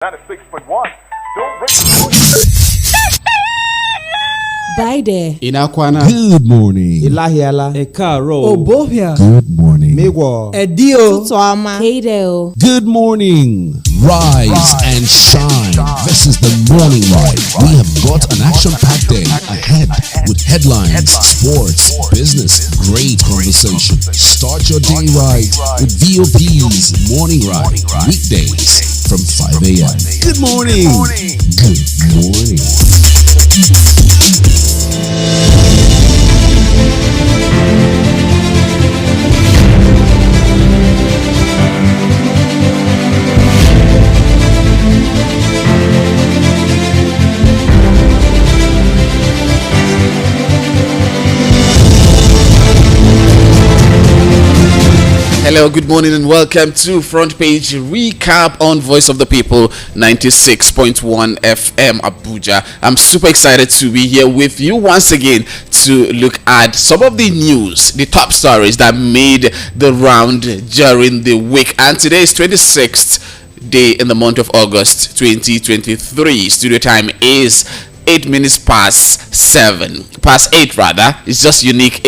96.1. Don't break the Baide. Inakwana. Good morning. Ilahiala. Ekaro. Obohia. Good morning. Mewo. Edio. Tutuama. Kato. Good morning. Rise and shine. This is the morning ride. We have got an action-packed day ahead with headlines, sports, business, great conversation. Start your day right with VOP's morning ride. Weekdays from 5 a.m. Good morning. Good morning. Hello, good morning and welcome to Front Page Recap on Voice of the People 96.1 FM Abuja. I'm super excited to be here with you once again to look at some of the news, the top stories that made the round during the week. And today is 26th day in the month of August 2023. Studio time is 8 minutes past 8 rather. It's just unique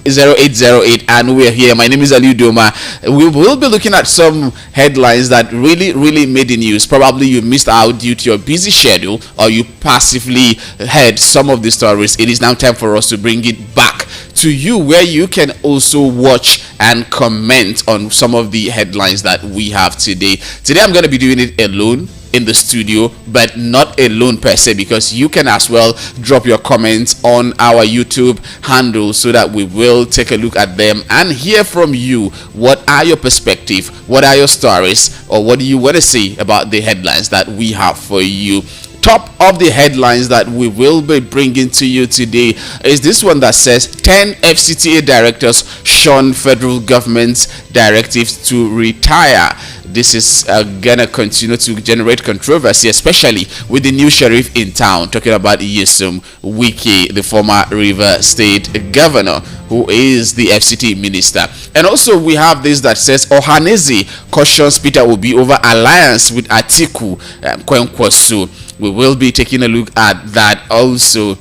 0808, and we're here. My name is Ali Doma. We will be looking at some headlines that really made the news. Probably you missed out due to your busy schedule, or you passively heard some of the stories. It is now time for us to bring it back to you, where you can also watch and comment on some of the headlines that we have today. Today I'm going to be doing it alone in the studio, but not alone per se, because you can as well drop your comments on our YouTube handle so that we will take a look at them and hear from you. What are your perspective? What are your stories? Or what do you want to say about the headlines that we have for you? Top of the headlines that we will be bringing to you today is this one that says 10 FCTA directors shun federal government's directives to retire. This is gonna continue to generate controversy, especially with the new sheriff in town, talking about Yesum Wike, the former River State governor, who is the FCT minister. And also we have this that says Ohaneze cautions Peter Obi over alliance with Atiku Kwankwaso. We will be taking a look at that also.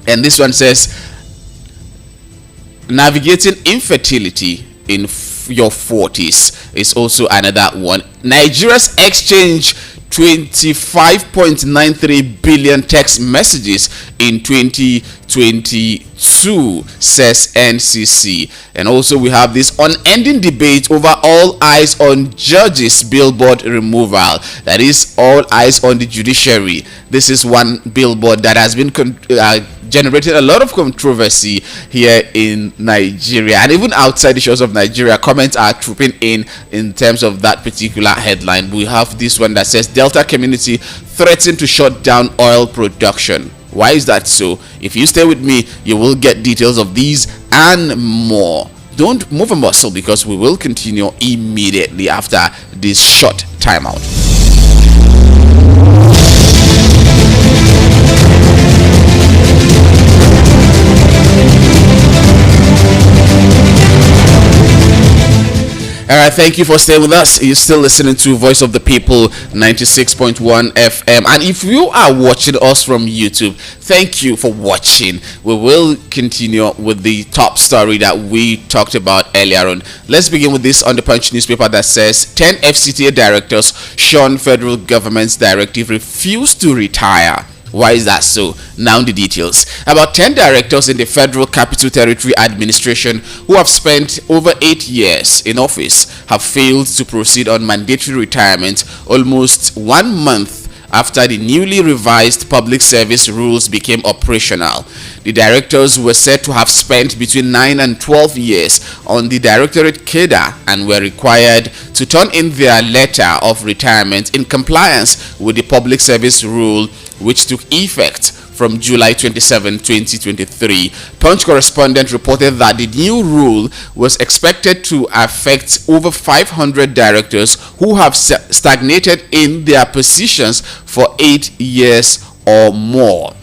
And this one says navigating infertility in your 40s is also another one. Nigeria's exchange 25.93 billion text messages in 2022, says NCC. And also we have this unending debate over all eyes on judges billboard removal. That is all eyes on the judiciary. This is one billboard that has been generated a lot of controversy here in Nigeria, and even outside the shores of Nigeria. Comments are trooping in terms of that particular headline. We have this one that says Delta community threatened to shut down oil production. Why is that so? If you stay with me, you will get details of these and more. Don't move a muscle, because we will continue immediately after this short timeout. All right, thank you for staying with us. You're still listening to Voice of the People 96.1 FM. And if you are watching us from YouTube, thank you for watching. We will continue with the top story that we talked about earlier on. Let's begin with this on the Punch newspaper that says 10 FCTA directors shun federal government's directive, refuse to retire. Why is that so? Now the details. About 10 directors in the Federal Capital Territory Administration who have spent over 8 years in office have failed to proceed on mandatory retirement almost 1 month after the newly revised public service rules became operational. The directors were said to have spent between 9 and 12 years on the directorate cadre and were required to turn in their letter of retirement in compliance with the public service rule, which took effect from July 27, 2023. Punch correspondent reported that the new rule was expected to affect over 500 directors who have stagnated in their positions for 8 years or more.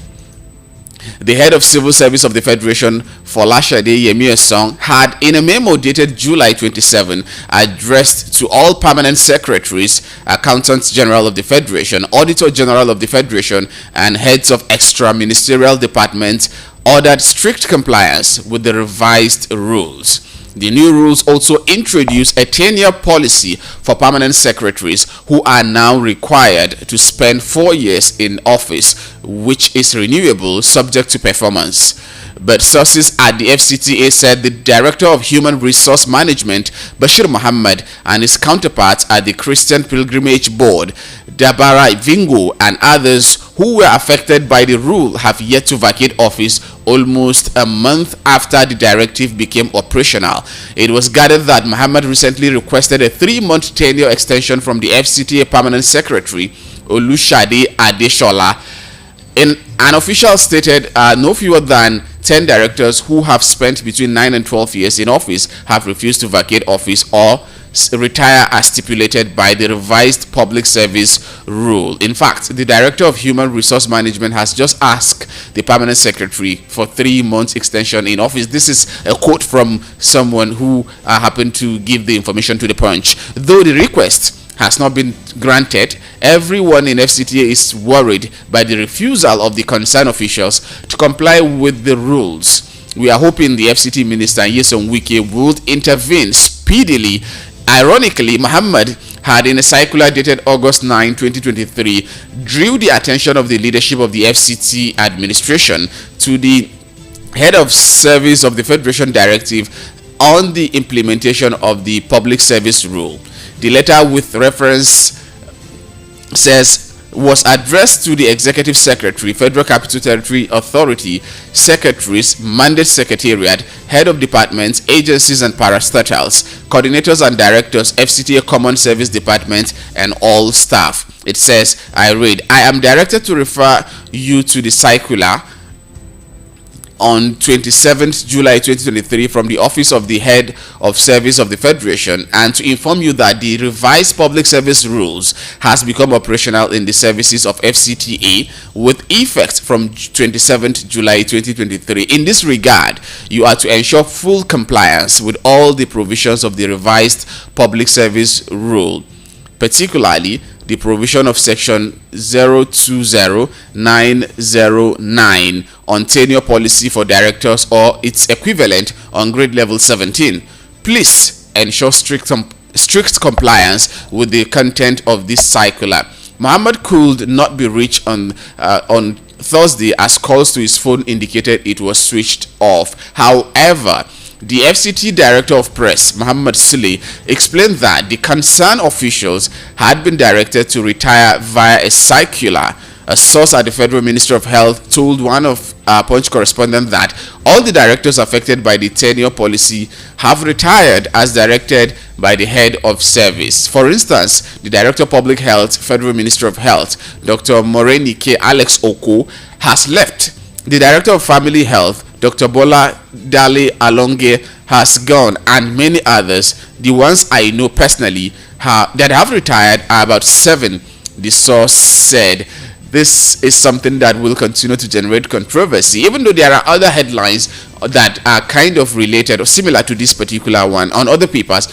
The head of civil service of the Federation, Folashade Yemi-Osong, had in a memo dated July 27 addressed to all permanent secretaries, accountants general of the Federation, auditor general of the Federation, and heads of extra-ministerial departments ordered strict compliance with the revised rules. The new rules also introduce a 10-year policy for permanent secretaries who are now required to spend 4 years in office, which is renewable subject to performance. But sources at the FCTA said the Director of Human Resource Management, Bashir Muhammad, and his counterparts at the Christian Pilgrimage Board, Dabara Vingo, and others who were affected by the rule have yet to vacate office almost a month after the directive became operational. It was gathered that Muhammad recently requested a 3-month tenure extension from the FCTA Permanent Secretary, Olushade Adeshola. In an official stated no fewer than 10 directors who have spent between 9 and 12 years in office have refused to vacate office or retire as stipulated by the revised public service rule. In fact, the Director of Human Resource Management has just asked the permanent secretary for 3 months extension in office. This is a quote from someone who happened to give the information to the Punch. Though the request has not been granted, everyone in FCTA is worried by the refusal of the concerned officials to comply with the rules. We are hoping the FCT Minister Nyesom Wike will intervene speedily. Ironically, Muhammad had in a circular dated August 9, 2023, drew the attention of the leadership of the FCT administration to the head of service of the Federation Directive on the implementation of the public service rule. The letter with reference was addressed to the Executive Secretary, Federal Capital Territory Authority, Secretaries, Mandate Secretariat, Head of Departments, Agencies and Parastatals, Coordinators and Directors, FCTA Common Service Department, and all staff. It says, I read, I am directed to refer you to the circular on 27th July 2023 from the Office of the Head of Service of the Federation, and to inform you that the revised public service rules has become operational in the services of FCTA with effect from 27th July 2023. In this regard, you are to ensure full compliance with all the provisions of the revised public service rule, particularly the provision of section 020909 on tenure policy for directors or its equivalent on grade level 17. Please ensure strict compliance with the content of this circular. Muhammad could not be reached on Thursday as calls to his phone indicated it was switched off. However, the FCT Director of Press, Muhammad Sule, explained that the concerned officials had been directed to retire via a circular. A source at the Federal Ministry of Health told one of our Punch correspondents that all the directors affected by the tenure policy have retired as directed by the head of service. For instance, the Director of Public Health, Federal Ministry of Health, Dr. Morenike Alex Oko, has left. The Director of Family Health, Dr. Bola Dale Alonge, has gone, and many others. The ones I know personally that have retired are about 7, the source said. This is something that will continue to generate controversy, even though there are other headlines that are kind of related or similar to this particular one on other papers.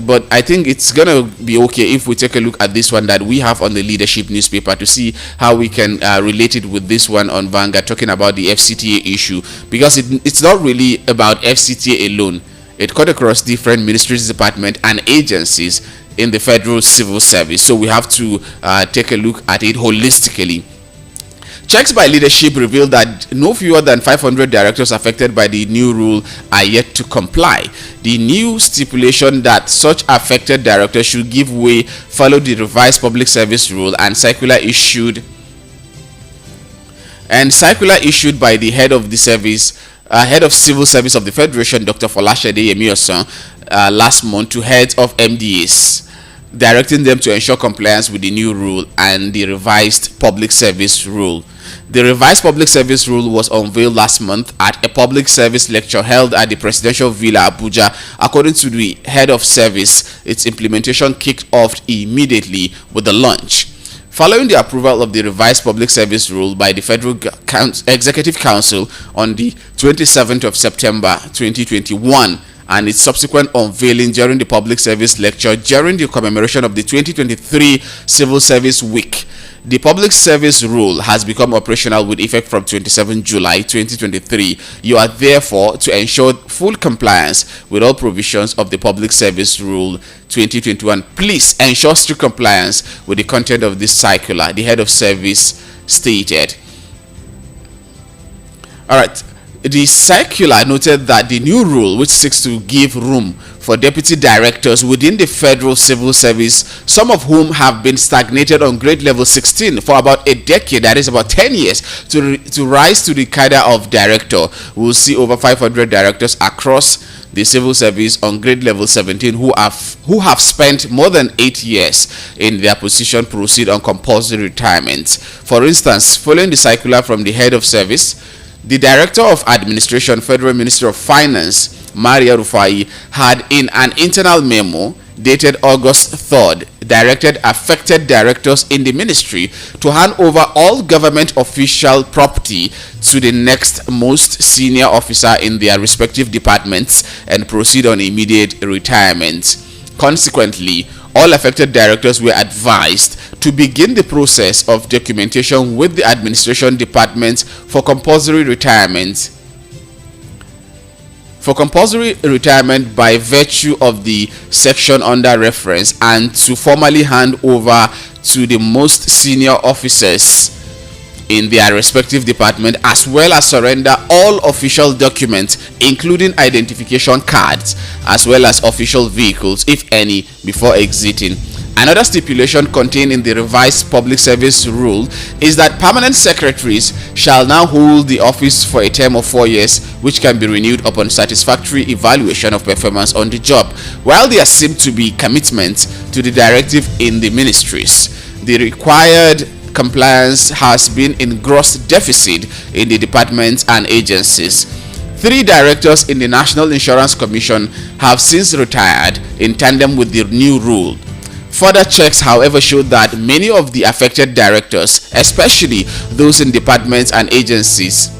But I think it's gonna be okay if we take a look at this one that we have on the Leadership newspaper to see how we can relate it with this one on Vanguard, talking about the FCTA issue, because it's not really about FCTA alone. It cut across different ministries, departments, and agencies in the federal civil service. So we have to take a look at it holistically. Checks by leadership revealed that no fewer than 500 directors affected by the new rule are yet to comply. The new stipulation that such affected directors should give way followed the revised public service rule and circular issued by the head of the service, head of civil service of the Federation, Dr. Folashade Yemi-Osong, last month to heads of MDAs, directing them to ensure compliance with the new rule and the revised public service rule. The revised public service rule was unveiled last month at a public service lecture held at the Presidential Villa, Abuja. According to the head of service, its implementation kicked off immediately with the launch. Following the approval of the revised public service rule by the Federal Executive Council on the 27th of September 2021 and its subsequent unveiling during the public service lecture during the commemoration of the 2023 Civil Service Week, the public service rule has become operational with effect from 27 July 2023. You are therefore to ensure full compliance with all provisions of the public service rule 2021. Please ensure strict compliance with the content of this circular, the head of service stated. All right. The circular noted that the new rule, which seeks to give room for deputy directors within the federal civil service, some of whom have been stagnated on grade level 16 for about a decade, that is about 10 years, to rise to the cadre of director. We will see over 500 directors across the civil service on grade level 17 who have spent more than 8 years in their position proceed on compulsory retirement. For instance, following the circular from the head of service, the Director of Administration, Federal Ministry of Finance, El-Rufai, had in an internal memo dated August 3rd directed affected directors in the ministry to hand over all government official property to the next most senior officer in their respective departments and proceed on immediate retirement. Consequently, all affected directors were advised to begin the process of documentation with the administration department for compulsory retirement. By virtue of the section under reference, and to formally hand over to the most senior officers in their respective department, as well as surrender all official documents including identification cards as well as official vehicles, if any, before exiting. Another stipulation contained in the revised public service rule is that permanent secretaries shall now hold the office for a term of 4 years, which can be renewed upon satisfactory evaluation of performance on the job. While there seemed to be commitment to the directive in the ministries, the required compliance has been in gross deficit in the departments and agencies. 3 directors in the National Insurance Commission have since retired in tandem with the new rule. Further checks, however, showed that many of the affected directors, especially those in departments and agencies,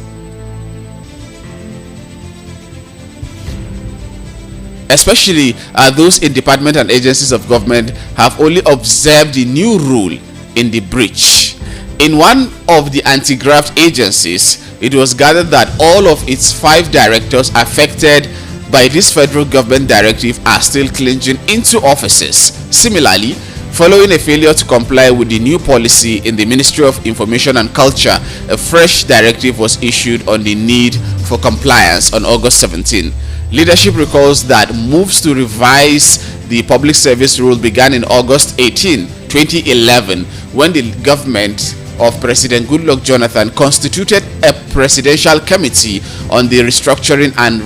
of government, have only observed the new rule in the breach. In one of the anti-graft agencies, it was gathered that all of its 5 directors affected by this federal government directive are still clinging into offices. Similarly, following a failure to comply with the new policy in the Ministry of Information and Culture, a fresh directive was issued on the need for compliance on August 17. Leadership recalls that moves to revise the public service rule began in August 18, 2011, when the government of President Goodluck Jonathan constituted a presidential committee on the restructuring and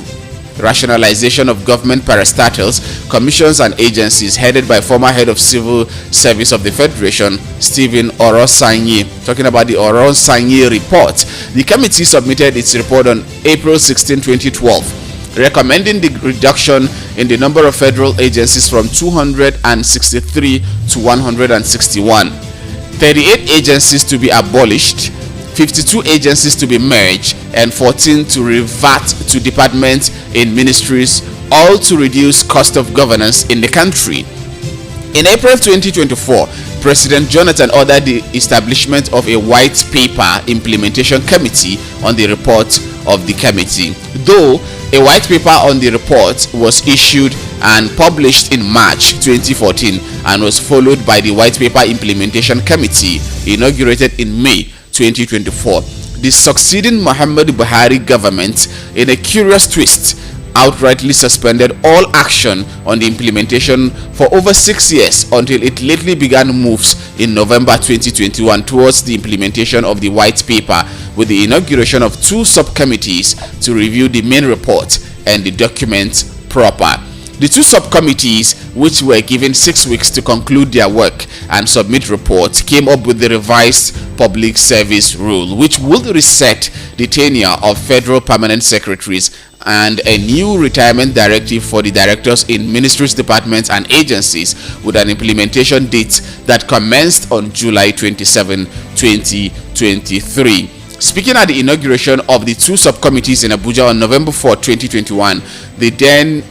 rationalization of government parastatals, commissions and agencies, headed by former head of civil service of the Federation, Stephen Orosanye. Talking about the Orosanye report, the committee submitted its report on April 16, 2012, recommending the reduction in the number of federal agencies from 263 to 161, 38 agencies to be abolished, 52 agencies to be merged, and 14 to revert to departments in ministries, all to reduce cost of governance in the country. In April 2024, President Jonathan ordered the establishment of a white paper implementation committee on the report of the committee. Though a white paper on the report was issued and published in March 2014 and was followed by the white paper implementation committee inaugurated in May 2024, the succeeding Muhammadu Buhari government, in a curious twist, outrightly suspended all action on the implementation for over 6 years until it lately began moves in November 2021 towards the implementation of the white paper, with the inauguration of 2 subcommittees to review the main report and the document proper. The 2 subcommittees, which were given 6 weeks to conclude their work and submit reports, came up with the revised public service rule, which would reset the tenure of federal permanent secretaries and a new retirement directive for the directors in ministries, departments, and agencies with an implementation date that commenced on July 27, 2023. Speaking at the inauguration of the two subcommittees in Abuja on November 4, 2021, the then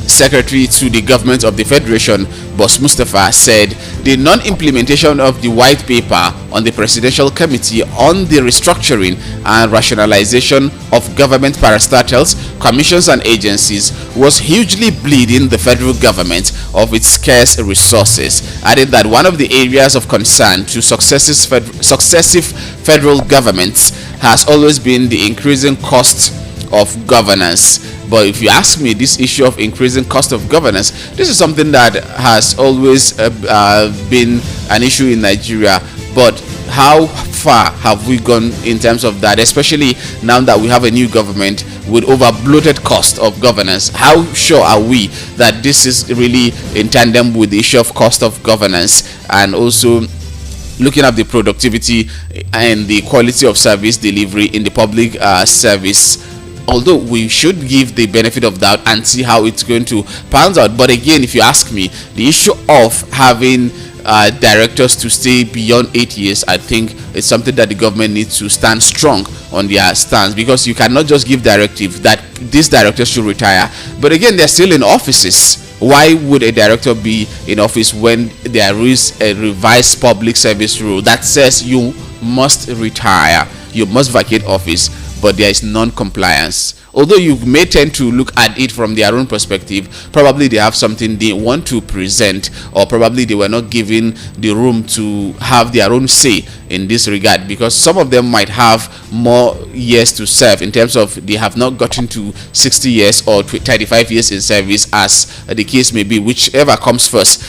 Secretary to the Government of the Federation, Boss Mustafa, said the non-implementation of the white paper on the Presidential Committee on the Restructuring and Rationalization of Government Parastatals, Commissions and Agencies was hugely bleeding the federal government of its scarce resources, adding that one of the areas of concern to successive federal governments has always been the increasing cost of governance. But if you ask me, this issue of increasing cost of governance, this is something that has always been an issue in Nigeria. But how far have we gone in terms of that, especially now that we have a new government with over bloated cost of governance? How sure are we that this is really in tandem with the issue of cost of governance, and also looking at the productivity and the quality of service delivery in the public service? Although we should give the benefit of doubt and see how it's going to pan out. But again, if you ask me, the issue of having directors to stay beyond 8 years, I think it's something that the government needs to stand strong on their stance, because you cannot just give directive that these directors should retire, but again, they're still in offices. Why would a director be in office when there is a revised public service rule that says you must retire, you must vacate office, but there is non-compliance? Although you may tend to look at it from their own perspective, probably they have something they want to present, or probably they were not given the room to have their own say in this regard, because some of them might have more years to serve, in terms of they have not gotten to 60 years or 35 years in service, as the case may be. Whichever comes first,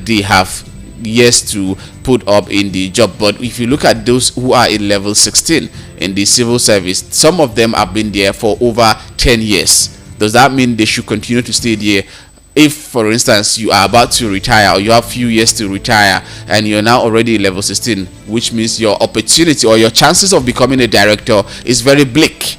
they have years to put up in the job. But if you look at those who are in level 16 in the civil service, some of them have been there for over 10 years. Does that mean they should continue to stay there? If, for instance, you are about to retire, or you have few years to retire, and you're now already level 16, which means your opportunity or your chances of becoming a director is very bleak,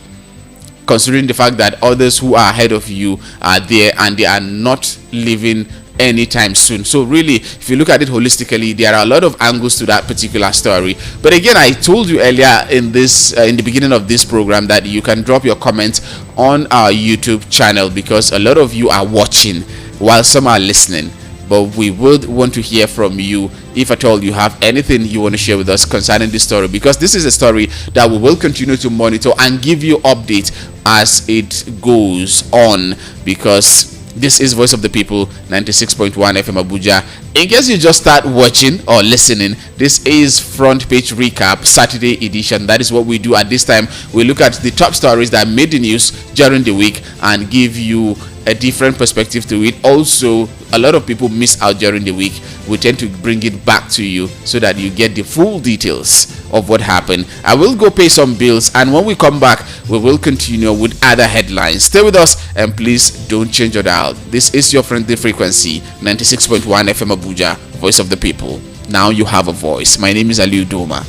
considering the fact that others who are ahead of you are there and they are not living anytime soon. So really, if you look at it holistically, there are a lot of angles to that particular story. But again, I told you earlier in this in the beginning of this program that you can drop your comments on our YouTube channel, because a lot of you are watching while some are listening. But we would want to hear from you, if at all you have anything you want to share with us concerning this story, because this is a story that we will continue to monitor and give you updates as it goes on, because this is Voice of the People, 96.1 FM Abuja. In case you just start watching or listening, this is Front Page Recap Saturday edition. That is what we do at this time. We look at the top stories that made the news during the week and give you a different perspective to it. Also, a lot of people miss out during the week. We tend to bring it back to you so that you get the full details of what happened. I will go pay some bills, and when we come back, we will continue with other headlines. Stay with us, and please don't change your dial. This is your friendly frequency, 96.1 FM Abuja, Voice of the People. Now you have a voice. My name is Aliu Doma.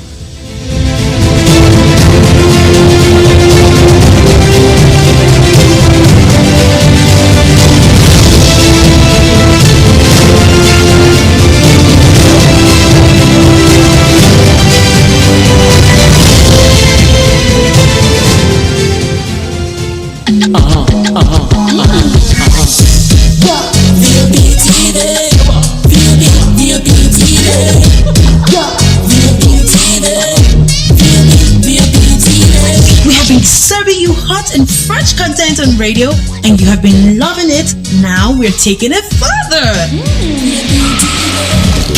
Serving you hot and fresh content on radio, and you have been loving it. Now we're taking it further.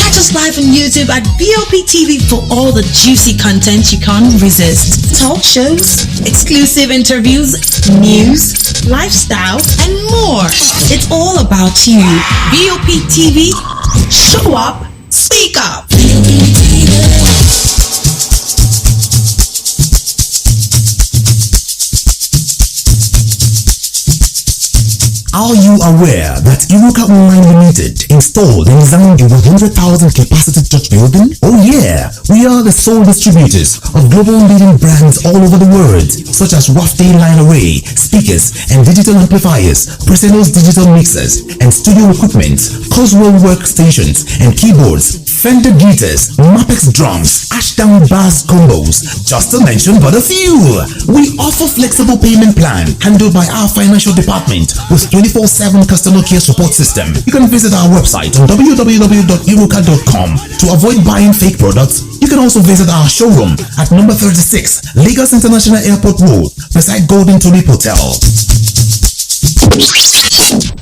Catch us live on YouTube at BOP TV for all the juicy content you can't resist. Talk shows, exclusive interviews, news, lifestyle, and more. It's all about you. BOP TV, show up, speak up. Are you aware that Iruka Online Limited installed and designed a 100,000 capacity church building? Oh yeah, we are the sole distributors of global leading brands all over the world, such as Wafday Line Array, speakers and digital amplifiers, Preseno's digital mixers and studio equipment, Coswell workstations and keyboards, Fender guitars, Mapex drums, Ashdown bass combos, just to mention but a few. We offer flexible payment plan handled by our financial department with 24/7 customer care support system. You can visit our website on www.iruka.com to avoid buying fake products. You can also visit our showroom at number 36 Lagos International Airport Road beside Golden Tulip Hotel.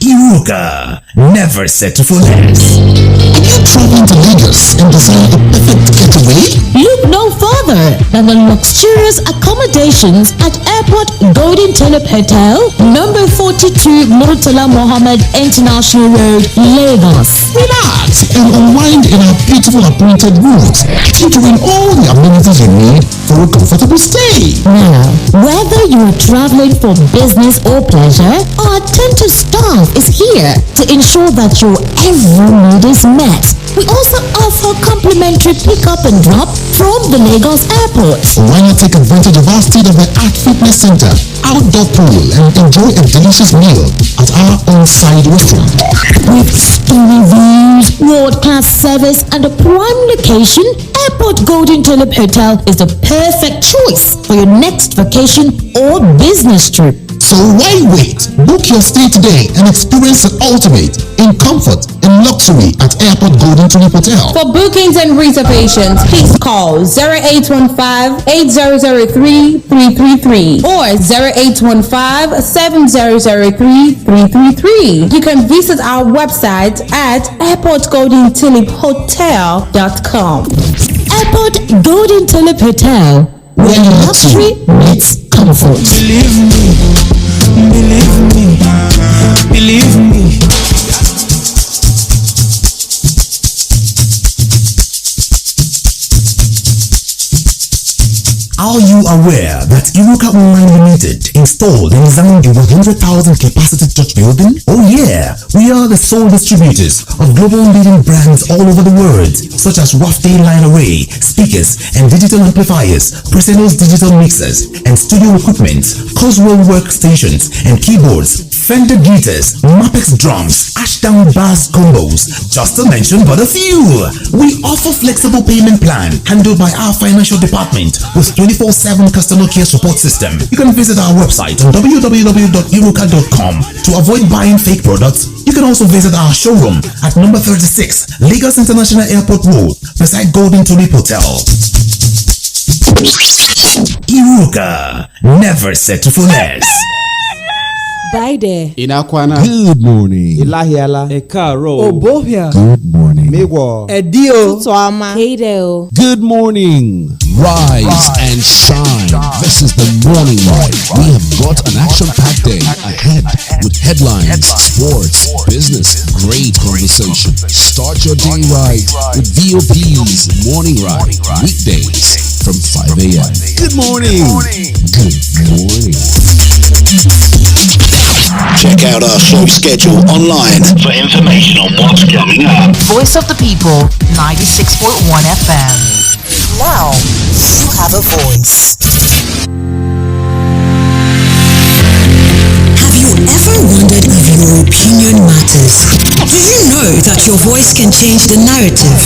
Iruka, never settle for less. Are you traveling to Lagos and desire a perfect getaway? Look no further than the luxurious accommodations at Airport Golden Tulip Hotel, number 42 Murtala Mohammed International Road, Lagos. Relax and unwind in our beautiful appointed rooms, featuring all the amenities you need for a comfortable stay. Now, whether you are traveling for business or pleasure, our attentive staff is here to ensure that your every need is met. We also offer complimentary pick-up and drop from the Lagos airport. Why not take advantage of our state-of-the-art fitness center, outdoor pool, and enjoy a delicious meal at our on-site restaurant? With stunning views, world-class service, and a prime location, Airport Golden Tulip Hotel is the perfect choice for your next vacation or business trip. So why wait? Book your stay today and experience the ultimate in comfort and luxury at Airport Golden Tulip Hotel. For bookings and reservations, please call 0815-8003-333 or 0815-7003-333. You can visit our website at airportgoldentuliphotel.com. Airport Golden Tulip Hotel, where luxury meets comfort. Believe me. Are you aware that Iruka Online Limited installed and designed a 100,000 capacity church building? Oh yeah, we are the sole distributors of global leading brands all over the world, such as Wafday Line Array, speakers and digital amplifiers, Preseno's digital mixers and studio equipment, Coswell workstations and keyboards, Fender guitars, Mapex drums, Ashdown bass combos, just to mention but a few. We offer flexible payment plan handled by our financial department with 24/7 customer care support system. You can visit our website on www.iruka.com to avoid buying fake products. You can also visit our showroom at number 36 Lagos International Airport Road beside Golden Tulip Hotel. Iruka, never settle for less. Bye there. Inakwana. Good morning. Ilahiala. Ekaro. Obohia. Good morning. Mewo. Edio. Tuama. Keideo. Good morning. Rise and shine. This is the morning ride. We have got an action-packed day ahead with headlines, sports, business, great conversation. Start your day right with VOP's Morning Ride, weekdays from 5 a.m. Good morning. Good morning. Check out our show schedule online for information on what's coming up. Voice of the People, 96.1 FM. Now, you have a voice. Have you ever wondered if your opinion matters? Do you know that your voice can change the narrative?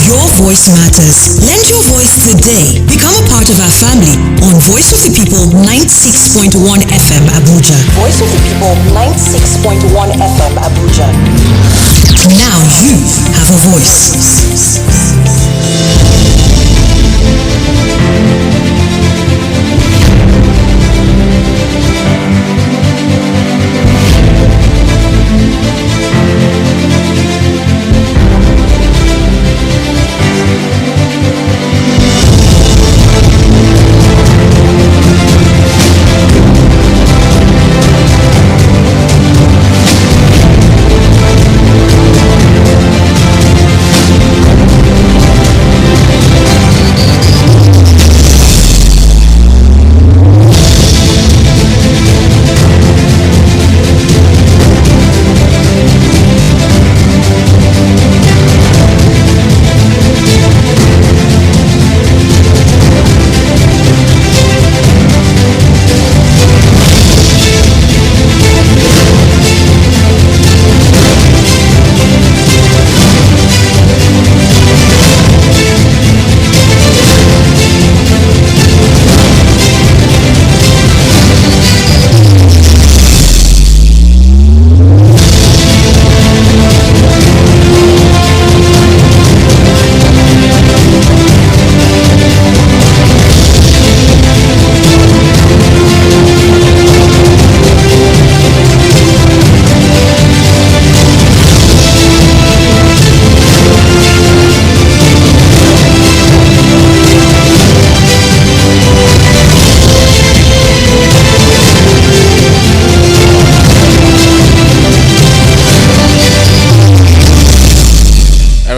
Your voice matters. Lend your voice today. Become a part of our family on Voice of the People 96.1 FM Abuja. Voice of the People, 96.1 FM Abuja. Now you have a voice.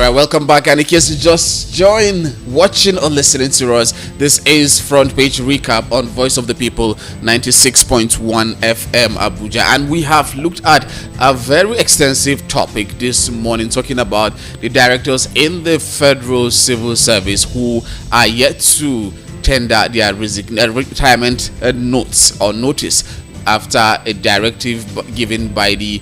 Alright, welcome back, and in case you just joined watching or listening to us, this is Front Page Recap on Voice of the People 96.1 FM Abuja, and we have looked at a very extensive topic this morning, talking about the directors in the Federal Civil Service who are yet to tender their retirement notes or notice after a directive given by the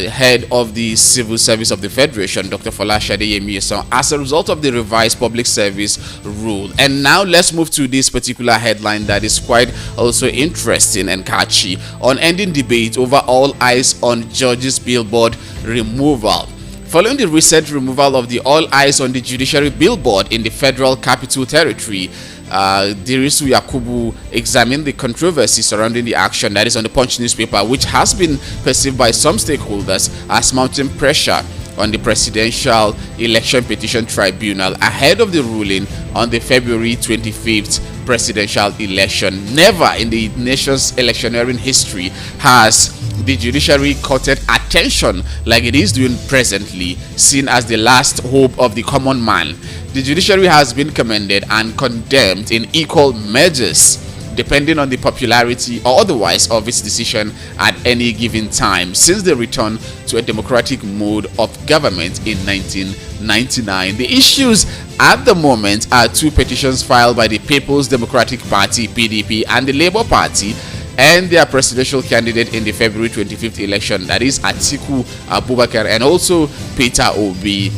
head of the Civil Service of the Federation, Dr. Folashade Yemiyesan, as a result of the revised public service rule. And now let's move to this particular headline that is quite also interesting and catchy. On ending debate over all eyes on judges' billboard removal. Following the recent removal of the All Eyes on the Judiciary billboard in the Federal Capital Territory, Dirisu Yakubu examined the controversy surrounding the action, that is on the Punch newspaper, which has been perceived by some stakeholders as mounting pressure on the Presidential Election Petition Tribunal ahead of the ruling on the February 25th presidential election. Never in the nation's electioneering history has the judiciary courted attention like it is doing presently, seen as the last hope of the common man. The judiciary has been commended and condemned in equal measures, depending on the popularity or otherwise of its decision at any given time, since the return to a democratic mode of government in 1999. The issues at the moment are two petitions filed by the People's Democratic Party (PDP) and the Labour Party and their presidential candidate in the February 25th election, that is Atiku Abubakar and also Peter Obi.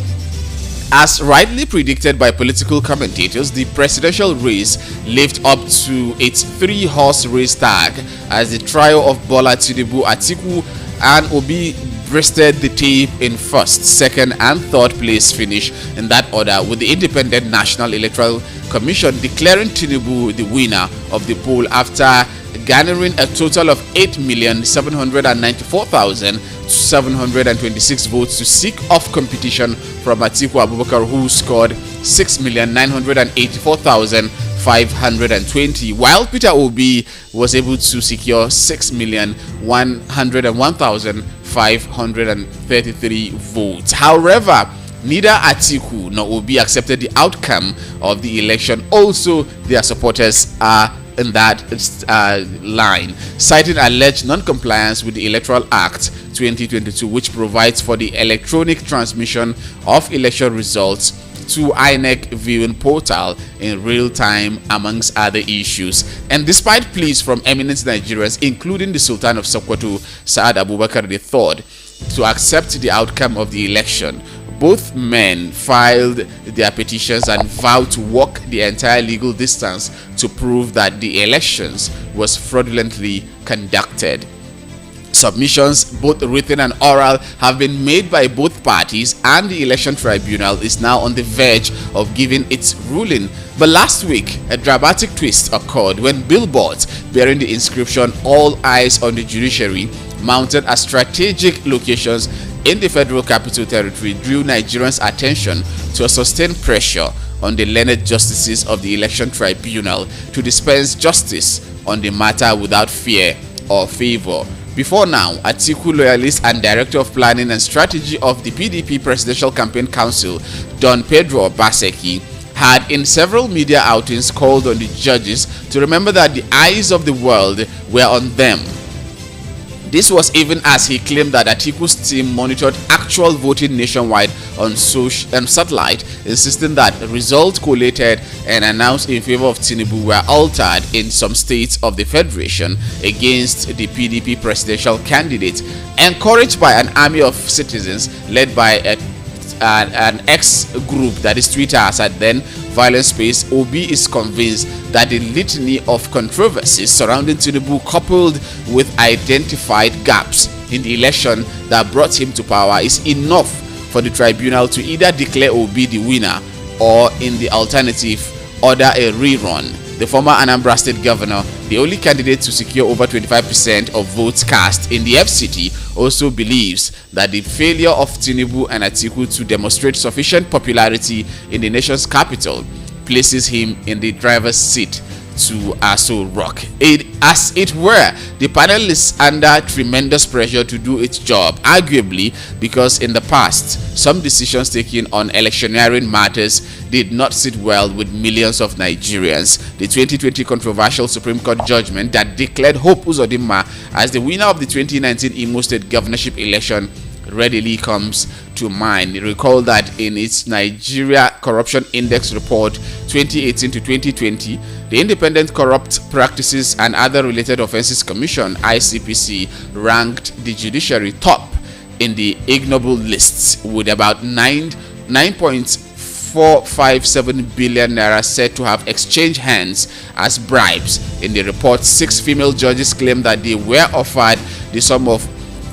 As rightly predicted by political commentators, the presidential race lived up to its three-horse race tag as the trio of Bola Tinubu, Atiku and Obi breasted the tape in first, second and third place finish in that order, with the Independent National Electoral Commission declaring Tinubu the winner of the poll after garnering a total of 8,794,726 votes to seek off competition from Atiku Abubakar, who scored 6,984,520, while Peter Obi was able to secure 6,101,533 votes. However, neither Atiku nor Obi accepted the outcome of the election. Also, their supporters are in that line, citing alleged non-compliance with the Electoral Act 2022, which provides for the electronic transmission of election results to INEC viewing portal in real time, amongst other issues. And despite pleas from eminent Nigerians, including the Sultan of Sokoto, Saad Abubakar III, to accept the outcome of the election, both men filed their petitions and vowed to walk the entire legal distance to prove that the elections was fraudulently conducted. Submissions, both written and oral, have been made by both parties, and the election tribunal is now on the verge of giving its ruling. But last week, a dramatic twist occurred when billboards bearing the inscription "All Eyes on the Judiciary," mounted at strategic locations in the Federal Capital Territory, drew Nigerians' attention to a sustained pressure on the learned justices of the Election Tribunal to dispense justice on the matter without fear or favor. Before now, Atiku loyalist and Director of Planning and Strategy of the PDP Presidential Campaign Council, Don Pedro Baseki, had in several media outings called on the judges to remember that the eyes of the world were on them. This was even as he claimed that Atiku's team monitored actual voting nationwide on satellite, insisting that results collated and announced in favor of Tinubu were altered in some states of the Federation against the PDP presidential candidate. Encouraged by an army of citizens led by an ex-group, that is Twitter as at then Violent Space, Obi is convinced that the litany of controversies surrounding Tinubu, coupled with identified gaps in the election that brought him to power, is enough for the tribunal to either declare Obi the winner or, in the alternative, order a rerun. The former Anambra State Governor, the only candidate to secure over 25% of votes cast in the FCT, also believes that the failure of Tinubu and Atiku to demonstrate sufficient popularity in the nation's capital places him in the driver's seat to Aso Rock. As it were, the panel is under tremendous pressure to do its job, arguably because in the past, some decisions taken on electioneering matters did not sit well with millions of Nigerians. The 2020 controversial Supreme Court judgment that declared Hope Uzodinma as the winner of the 2019 Imo State governorship election readily comes to mind. Recall that in its Nigeria Corruption Index report 2018 to 2020, the Independent Corrupt Practices and Other Related Offences Commission (ICPC) ranked the judiciary top in the ignoble lists with about 9.457 billion naira said to have exchanged hands as bribes. In the report, 6 female judges claimed that they were offered the sum of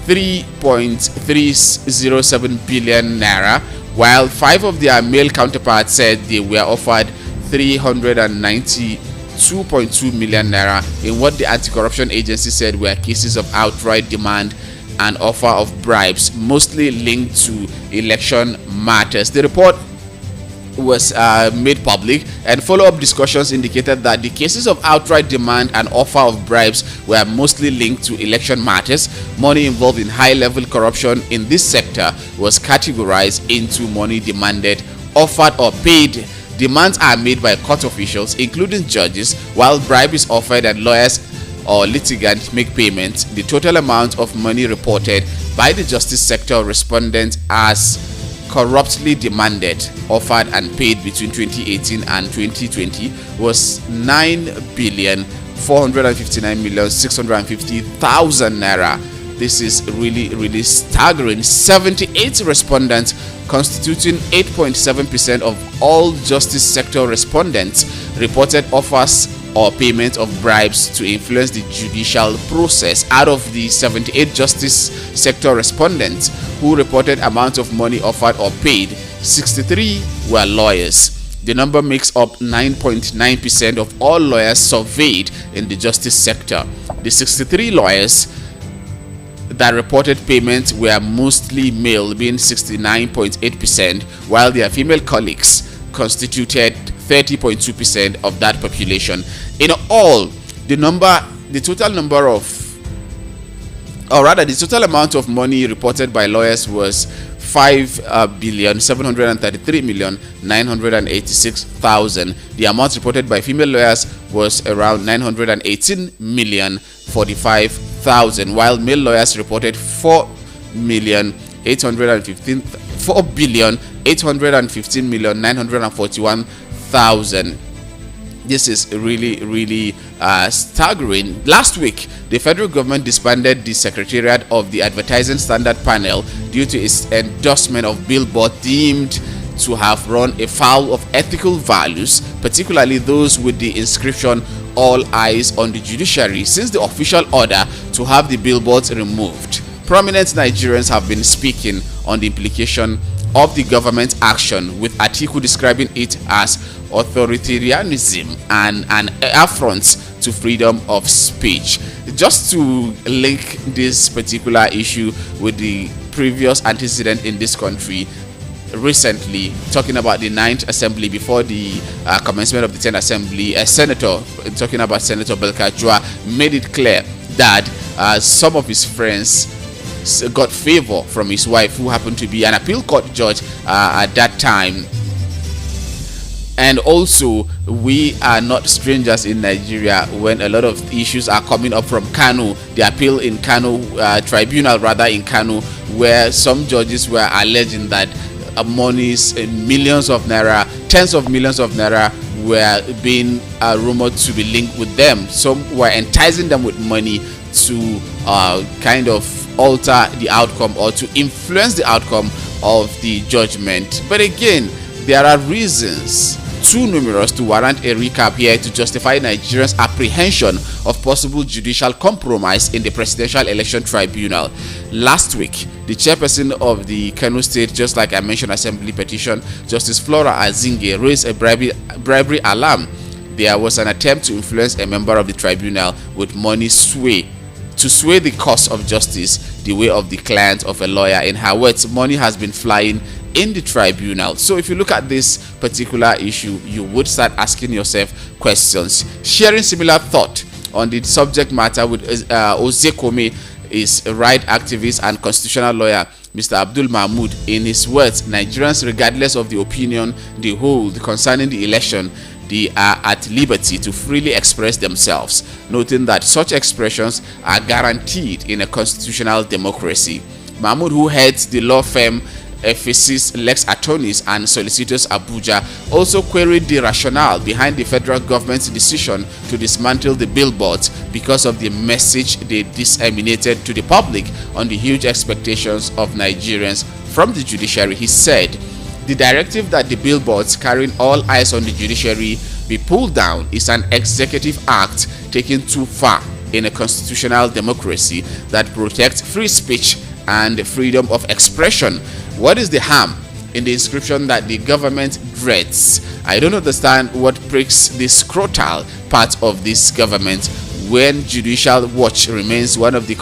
3.307 billion naira, while 5 of their male counterparts said they were offered 392.2 million naira in what the anti-corruption agency said were cases of outright demand and offer of bribes, mostly linked to election matters. The report was made public, and follow-up discussions indicated that the cases of outright demand and offer of bribes were mostly linked to election matters. Money involved in high-level corruption in this sector was categorized into money demanded, offered, or paid. Demands are made by court officials, including judges, while bribe is offered and lawyers or litigants make payments. The total amount of money reported by the justice sector respondents as corruptly demanded, offered, and paid between 2018 and 2020 was 9,459,650,000 naira. This is really staggering. 78 respondents, constituting 8.7% of all justice sector respondents, reported offers or payment of bribes to influence the judicial process. Out of the 78 justice sector respondents who reported amounts of money offered or paid, 63 were lawyers. The number makes up 9.9% of all lawyers surveyed in the justice sector. The 63 lawyers that reported payments were mostly male, being 69.8%, while their female colleagues constituted 30.2% of that population. In all, the total amount of money reported by lawyers was 5,733,986,000. The amount reported by female lawyers was around 918,045,000, while male lawyers reported 4,815,941,000. This is really staggering. Last week, the federal government disbanded the secretariat of the Advertising Standard Panel due to its endorsement of billboards deemed to have run afoul of ethical values, particularly those with the inscription "All Eyes on the Judiciary," since the official order to have the billboards removed. Prominent Nigerians have been speaking on the implication of the government's action, with Atiku describing it as authoritarianism and an affront to freedom of speech. Just to link this particular issue with the previous antecedent in this country, recently, talking about the 9th Assembly before the commencement of the 10th Assembly, a senator, talking about Senator Belkajua, made it clear that some of his friends got favor from his wife, who happened to be an appeal court judge at that time. And also, we are not strangers in Nigeria when a lot of issues are coming up from Kano, the appeal in Kano, tribunal rather in Kano, where some judges were alleging that monies, millions of naira, tens of millions of naira were being rumored to be linked with them. Some were enticing them with money to kind of alter the outcome or to influence the outcome of the judgment. But again, there are reasons too numerous to warrant a recap here to justify Nigerians' apprehension of possible judicial compromise in the Presidential Election Tribunal. Last week, the chairperson of the Kano State, just like I mentioned, Assembly petition, Justice Flora Azinge, raised a bribery alarm. There was an attempt to influence a member of the tribunal with money to sway the course of justice the way of the client of a lawyer. In her words, money has been flying in the tribunal. So if you look at this particular issue, you would start asking yourself questions. Sharing similar thought on the subject matter with Ozekome is a right activist and constitutional lawyer Mr. Abdul Mahmoud. In his words, Nigerians, regardless of the opinion they hold concerning the election, they are at liberty to freely express themselves, noting that such expressions are guaranteed in a constitutional democracy. Mahmoud, who heads the law firm FC's Lex Attorneys and Solicitors Abuja, also queried the rationale behind the federal government's decision to dismantle the billboards because of the message they disseminated to the public on the huge expectations of Nigerians from the judiciary. He said, the directive that the billboards carrying all eyes on the judiciary be pulled down is an executive act taken too far in a constitutional democracy that protects free speech and freedom of expression. What is the harm in the inscription that the government dreads? I don't understand what pricks the scrotal part of this government when judicial watch remains one of the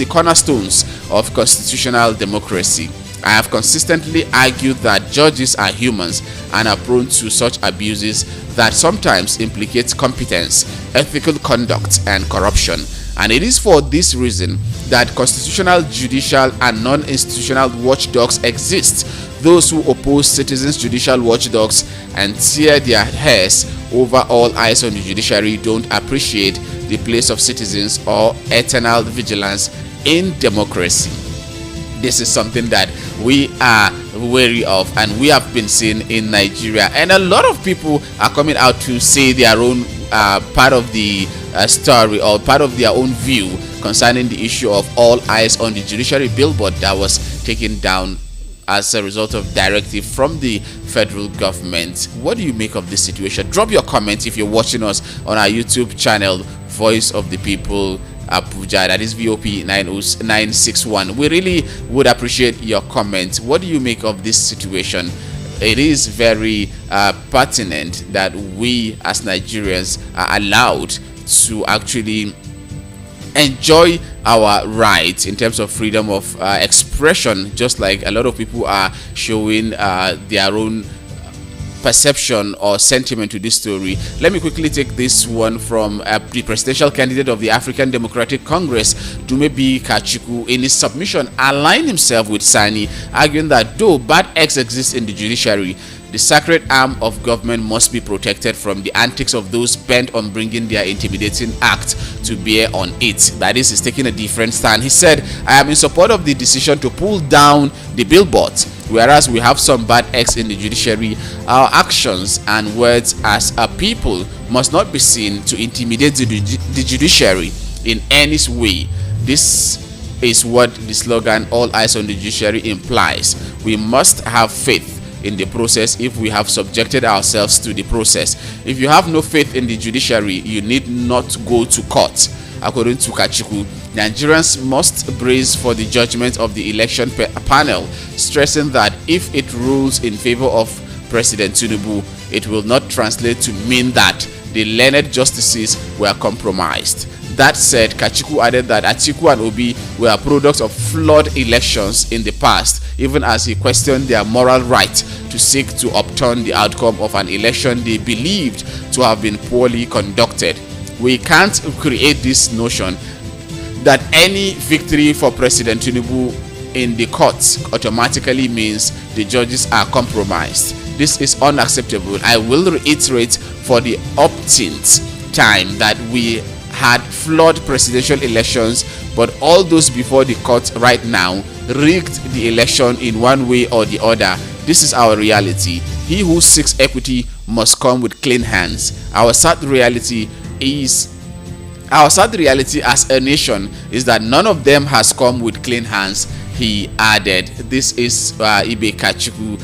cornerstones of constitutional democracy. I have consistently argued that judges are humans and are prone to such abuses that sometimes implicate competence, ethical conduct, and corruption. And it is for this reason that constitutional, judicial, and non-institutional watchdogs exist. Those who oppose citizens' judicial watchdogs and tear their hairs over all eyes on the judiciary don't appreciate the place of citizens or eternal vigilance in democracy. This is something that we are wary of and we have been seeing in Nigeria, and a lot of people are coming out to say their own part of the story or part of their own view concerning the issue of all eyes on the judiciary billboard that was taken down as a result of directive from the federal government. What do you make of this situation? Drop your comment if you're watching us on our YouTube channel, Voice of the People Abuja, that is VOP 961. We really would appreciate your comment. What do you make of this situation? It is very pertinent that we as Nigerians are allowed to actually enjoy our rights in terms of freedom of expression, just like a lot of people are showing their own perception or sentiment to this story. Let me quickly take this one from the presidential candidate of the African Democratic Congress, Dumebi Kachiku, in his submission aligned himself with Sani, arguing that though bad eggs exist in the judiciary, the sacred arm of government must be protected from the antics of those bent on bringing their intimidating act to bear on it. That is, he's taking a different stand. He said, I am in support of the decision to pull down the billboards. Whereas we have some bad eggs in the judiciary, our actions and words as a people must not be seen to intimidate the judiciary in any way. This is what the slogan "All Eyes on the Judiciary" implies. We must have faith in the process if we have subjected ourselves to the process. If you have no faith in the judiciary, you need not go to court. According to Kachiku, Nigerians must brace for the judgment of the election panel, stressing that if it rules in favor of President Tinubu, it will not translate to mean that the learned justices were compromised. That said, Kachiku added that Atiku and Obi were products of flawed elections in the past, even as he questioned their moral right to seek to upturn the outcome of an election they believed to have been poorly conducted. We can't create this notion that any victory for President Tinubu in the courts automatically means the judges are compromised. This is unacceptable. I will reiterate for the umpteenth time that we had flawed presidential elections, but all those before the court right now rigged the election in one way or the other. This is our reality. He who seeks equity must come with clean hands. Our sad reality as a nation is that none of them has come with clean hands, he added. This is Ibe Kachiku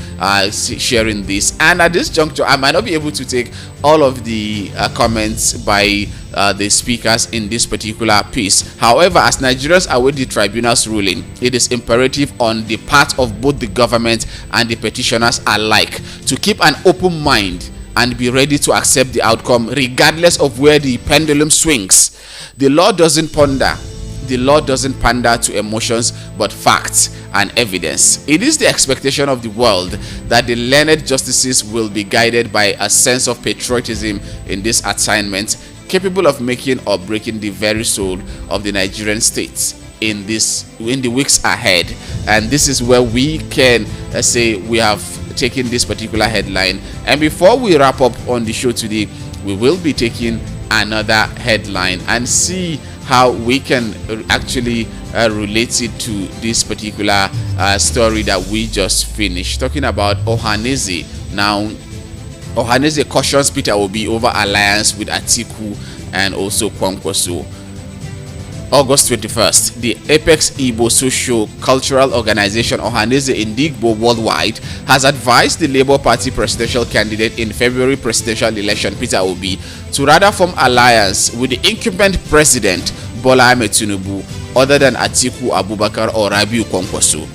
sharing this, and at this juncture I might not be able to take all of the comments by the speakers in this particular piece. However, as Nigerians await the tribunal's ruling, it is imperative on the part of both the government and the petitioners alike to keep an open mind and be ready to accept the outcome regardless of where the pendulum swings. The law doesn't ponder the law doesn't pander to emotions but facts and evidence. It is the expectation of the world that the learned justices will be guided by a sense of patriotism in this assignment, capable of making or breaking the very soul of the Nigerian state in the weeks ahead. And this is where we can say we have taken this particular headline. And before we wrap up on the show today, we will be taking another headline and see how we can actually relate it to this particular story that we just finished talking about. Ohanaeze. Now, Ohanaeze cautions Peter Obi over alliance with Atiku and also Kwankwaso. August 21st, the Apex Igbo Socio-Cultural Organization Ohanaeze Ndigbo Worldwide has advised the Labour Party presidential candidate in February presidential election, Peter Obi, to rather form alliance with the incumbent president, Bola Ahmed Tinubu, other than Atiku Abubakar or Rabiu Kwankwaso.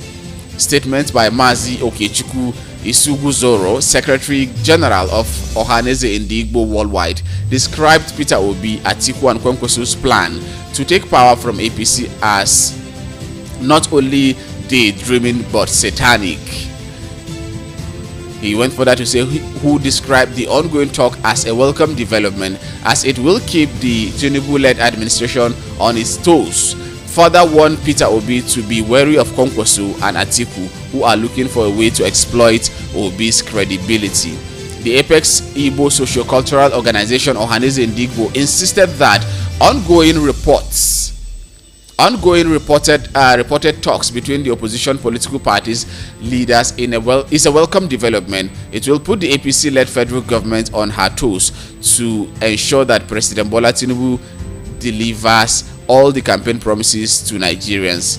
Statement by Mazi Okechukwu Isuguzoro, Secretary General of Ohanaeze Ndigbo Worldwide, described Peter Obi, Atiku and Kwankwaso's plan to take power from APC as not only daydreaming but satanic. He went further to say who described the ongoing talk as a welcome development, as it will keep the Tinubu-led administration on its toes. Further warned Peter Obi to be wary of Kwankwaso and Atiku, who are looking for a way to exploit Obi's credibility. The Apex Igbo Socio-Cultural Organization Ohanaeze Ndigbo insisted that reported talks between the opposition political parties leaders is a welcome development. It will put the APC-led federal government on her toes to ensure that President Bola Tinubu delivers all the campaign promises to Nigerians.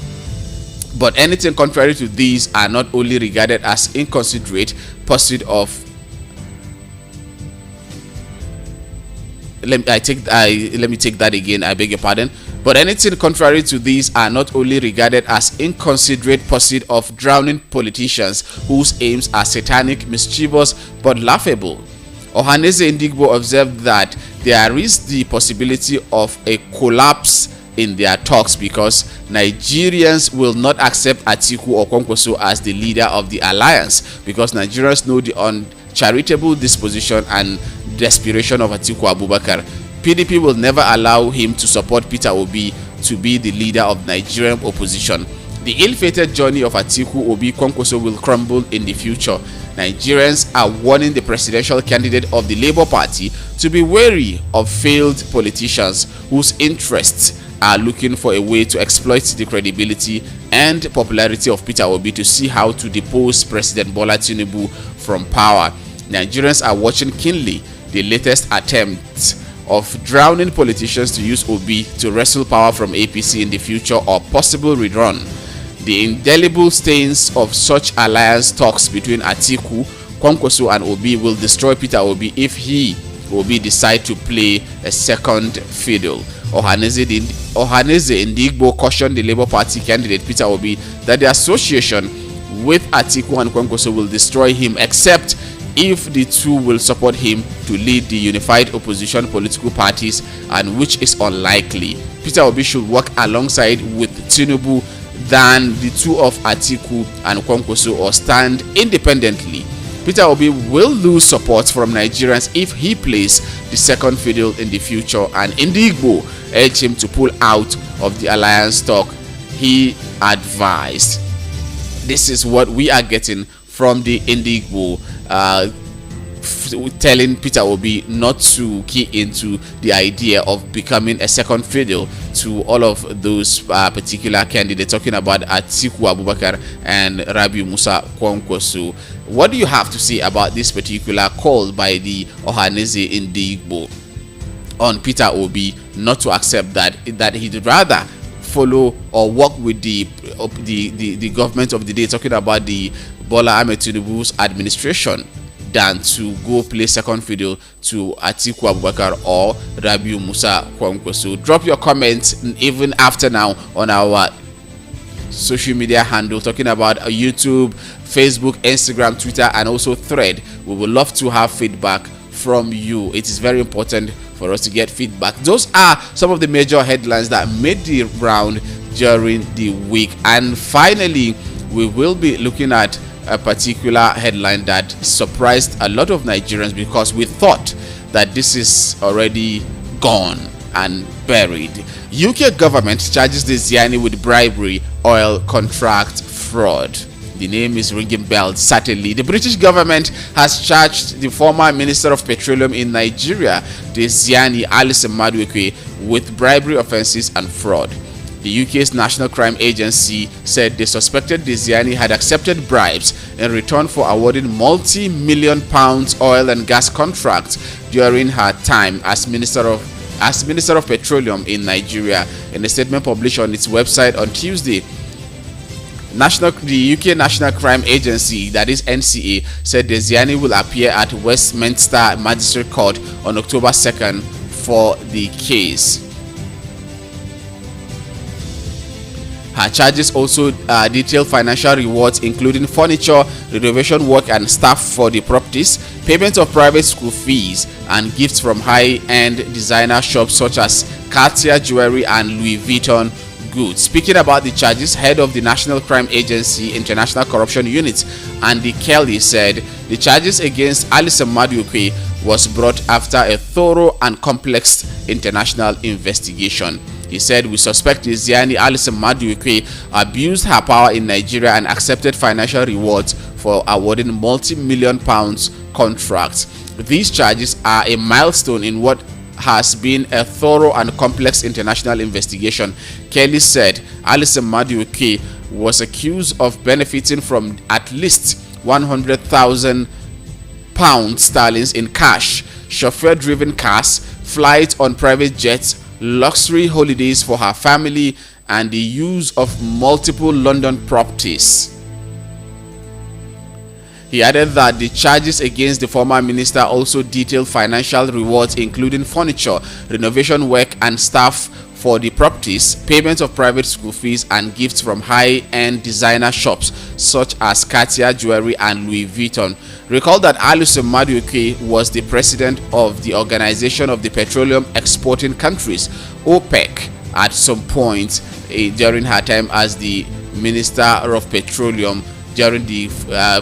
But anything contrary to these are not only regarded as inconsiderate pursuit of let me take that again. I beg your pardon. But anything contrary to these are not only regarded as inconsiderate pursuit of drowning politicians whose aims are satanic, mischievous, but laughable. Ohanaeze Ndigbo observed that there is the possibility of a collapse in their talks because Nigerians will not accept Atiku or Kwankwaso as the leader of the alliance, because Nigerians know the uncharitable disposition and desperation of Atiku Abubakar. PDP will never allow him to support Peter Obi to be the leader of Nigerian opposition. The ill-fated journey of Atiku Obi Kwankwaso will crumble in the future. Nigerians are warning the presidential candidate of the Labour Party to be wary of failed politicians whose interests are looking for a way to exploit the credibility and popularity of Peter Obi to see how to depose President Bola Tinubu from power. Nigerians are watching keenly the latest attempt of drowning politicians to use Obi to wrestle power from APC in the future or possible rerun. The indelible stains of such alliance talks between Atiku, Kwankwaso and Obi will destroy Peter Obi if Obi decide to play a second fiddle. Ohanaeze Ndigbo cautioned the Labour Party candidate Peter Obi that the association with Atiku and Kwankwaso will destroy him, except if the two will support him to lead the unified opposition political parties, and which is unlikely. Peter Obi should work alongside with Tinubu than the two of Atiku and Kwankwaso, or stand independently. Peter Obi will lose support from Nigerians if he plays the second fiddle in the future, and Ndigbo urged him to pull out of the alliance talk, he advised. This is what we are getting from the Ndigbo, telling Peter Obi not to key into the idea of becoming a second fiddle to all of those particular candidates, talking about Atiku Abubakar and Rabiu Musa Kwankwaso. What do you have to say about this particular call by the Ohanaeze Ndigbo on Peter Obi not to accept that he'd rather follow or work with the government of the day, talking about the Bola Ahmed Tinubu's administration, than to go play second fiddle to Atiku Abubakar or Rabiu Musa Kwankwaso? Drop your comments even after now on our social media handle, talking about YouTube, Facebook, Instagram, Twitter, and also Thread. We would love to have feedback from you. It is very important for us to get feedback. Those are some of the major headlines that made the round during the week. And finally, we will be looking at a particular headline that surprised a lot of Nigerians, because we thought that this is already gone and buried. UK government charges the Ziani with bribery, oil contract fraud. The name is ringing bells, certainly. The British government has charged the former Minister of Petroleum in Nigeria, the Ziani Alison Madueke, with bribery offences and fraud. The UK's National Crime Agency said they suspected the Ziani had accepted bribes in return for awarding multi-million pounds oil and gas contracts during her time as Minister of Petroleum in Nigeria. In a statement published on its website on Tuesday, the UK National Crime Agency, that is NCA, said the Ziani will appear at Westminster Magistrate Court on October 2nd for the case. Her charges also detail financial rewards, including furniture, renovation work and staff for the properties, payment of private school fees, and gifts from high-end designer shops such as Cartier jewelry and Louis Vuitton goods. Speaking about the charges, head of the National Crime Agency International Corruption Unit, Andy Kelly, said the charges against Alison Madueke was brought after a thorough and complex international investigation. He said, "We suspect the Ziani Alison Madueke abused her power in Nigeria and accepted financial rewards for awarding multi-million pounds contracts. These charges are a milestone in what has been a thorough and complex international investigation." Kelly said Alison Madueke was accused of benefiting from at least £100,000 sterling in cash, chauffeur-driven cars, flights on private jets, luxury holidays for her family, and the use of multiple London properties. He added that the charges against the former minister also detailed financial rewards, including furniture, renovation work and staff for the properties, payment of private school fees, and gifts from high-end designer shops such as Cartier jewelry and Louis Vuitton. Recall that Alison Madueke was the president of the Organization of the Petroleum Exporting Countries, OPEC, at some point during her time as the Minister of Petroleum during the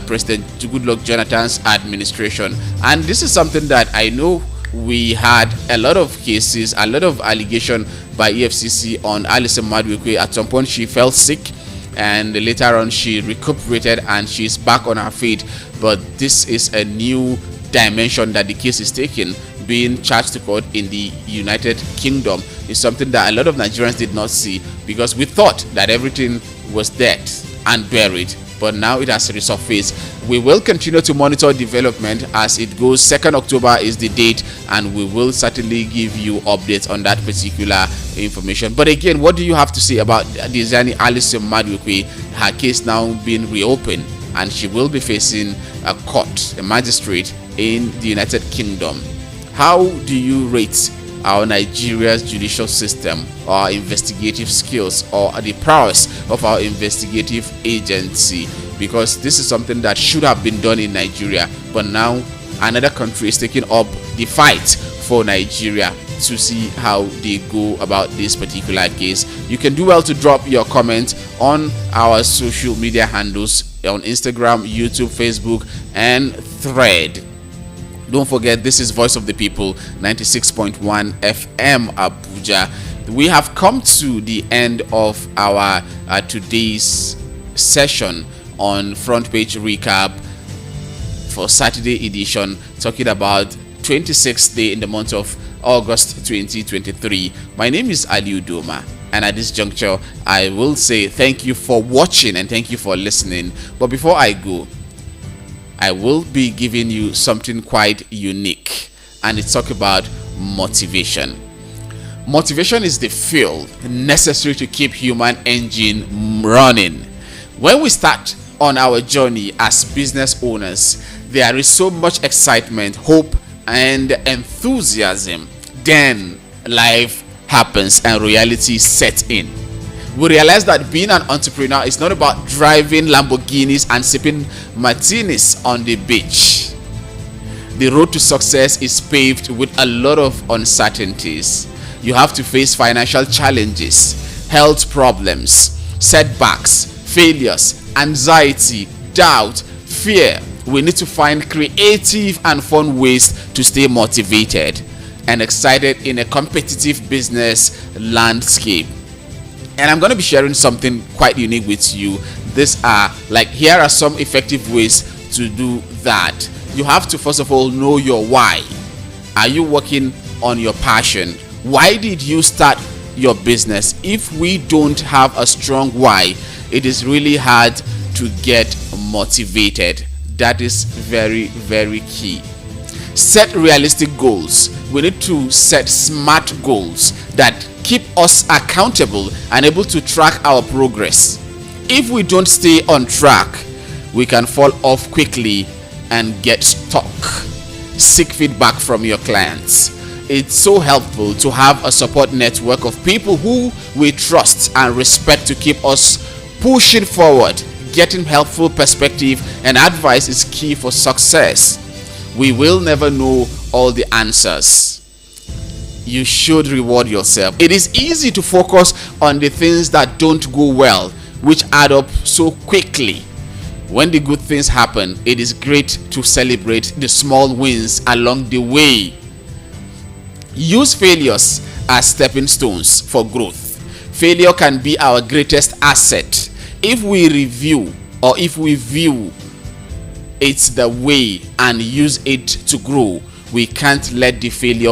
President Goodluck Jonathan's administration. And this is something that I know we had a lot of cases, a lot of allegation by EFCC on Alison Madueke. At some point she fell sick, and later on she recuperated and she's back on her feet. But this is a new dimension that the case is taking, being charged to court in the United Kingdom. Is something that a lot of Nigerians did not see, because we thought that everything was dead and buried, but now it has resurfaced. We will continue to monitor development as it goes. 2nd October is the date, and we will certainly give you updates on that particular information. But again, what do you have to say about the Ziani Alison Madueke? Her case now being reopened, and she will be facing a court, a magistrate in the United Kingdom. How do you rate our Nigeria's judicial system, our investigative skills, or the prowess of our investigative agency? Because this is something that should have been done in Nigeria, but now another country is taking up the fight for Nigeria to see how they go about this particular case. You can do well to drop your comments on our social media handles on Instagram, YouTube, Facebook, and Thread. Don't forget, this is Voice of the People, 96.1 FM Abuja. We have come to the end of our today's session on Front Page Recap for Saturday edition, talking about 26th day in the month of August 2023. My name is Ali Udoma, and at this juncture, I will say thank you for watching and thank you for listening. But before I go, I will be giving you something quite unique, and it's talk about motivation. Motivation is the fuel necessary to keep human engine running. When we start on our journey as business owners, there is so much excitement, hope, and enthusiasm. Then life happens and reality sets in. We realize that being an entrepreneur is not about driving Lamborghinis and sipping martinis on the beach. The road to success is paved with a lot of uncertainties. You have to face financial challenges, health problems, setbacks, failures, anxiety, doubt, fear. We need to find creative and fun ways to stay motivated and excited in a competitive business landscape. And I'm going to be sharing something quite unique with you. Here are some effective ways to do that. You have to first of all know your why. Are you working on your passion? Why did you start your business? If we don't have a strong why, it is really hard to get motivated. That is very, very key. Set realistic goals. We need to set smart goals that keep us accountable and able to track our progress. If we don't stay on track, we can fall off quickly and get stuck. Seek feedback from your clients. It's so helpful to have a support network of people who we trust and respect to keep us pushing forward. Getting helpful perspective and advice is key for success. We will never know all the answers. You should reward yourself. It is easy to focus on the things that don't go well, which add up so quickly. When the good things happen, it is great to celebrate the small wins along the way. Use failures as stepping stones for growth. Failure can be our greatest asset if we view it's the way and use it to grow. We can't let the failure